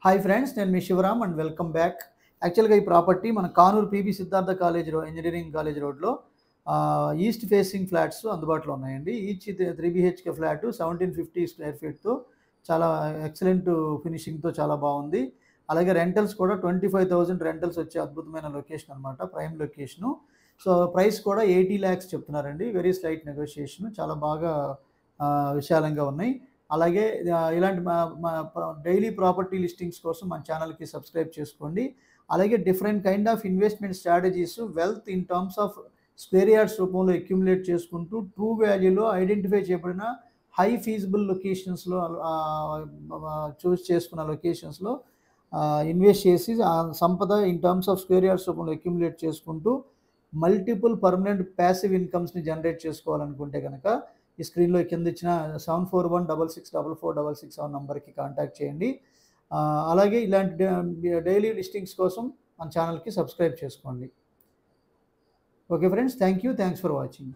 Hi friends, నేను మీ Shivaram and welcome back. యాక్చువల్గా ఈ ప్రాపర్టీ మన Kanuru PB Siddhartha college engineering college రోడ్లో ఈస్ట్ ఫేసింగ్ ఫ్లాట్స్ అందుబాటులో ఉన్నాయండి. ఈచ్ 3 BHK ఫ్లాట్ 1750 స్క్వేర్ ఫీట్తో చాలా ఎక్సలెంట్ ఫినిషింగ్తో చాలా బాగుంది. అలాగే రెంటల్స్ కూడా 25,000 రెంటల్స్ వచ్చే అద్భుతమైన లొకేషన్ అనమాట, ప్రైమ్ లొకేషను. సో ప్రైస్ కూడా 80 lakhs చెప్తున్నారండి. వెరీ స్లైట్ నెగోషియేషన్, చాలా బాగా విశాలంగా ఉన్నాయి. అలాగే ఇలాంటి డైలీ ప్రాపర్టీ లిస్టింగ్స్ కోసం మన ఛానల్కి సబ్స్క్రైబ్ చేసుకోండి. అలాగే different kind of investment strategies, wealth in terms of square yards రూపంలో అక్యుములేట్ చేసుకుంటూ ట్రూ వాల్యూలో ఐడెంటిఫై చేయబడిన హై ఫీజిబుల్ లొకేషన్స్లో చూస్ చేసుకున్న లొకేషన్స్లో ఇన్వెస్ట్ చేసి ఆ సంపద in terms of square yards రూపంలో అక్యుములేట్ చేసుకుంటూ మల్టిపుల్ పర్మనెంట్ ప్యాసివ్ ఇన్కమ్స్ని జనరేట్ చేసుకోవాలనుకుంటే కనుక ఈ స్క్రీన్లో కింద ఇచ్చిన 7416644466 నంబర్కి కాంటాక్ట్ చేయండి. అలాగే ఇలాంటి డైలీ లిస్టింగ్స్ కోసం మన ఛానల్కి సబ్స్క్రైబ్ చేసుకోండి. Okay friends, thank you, thanks for watching.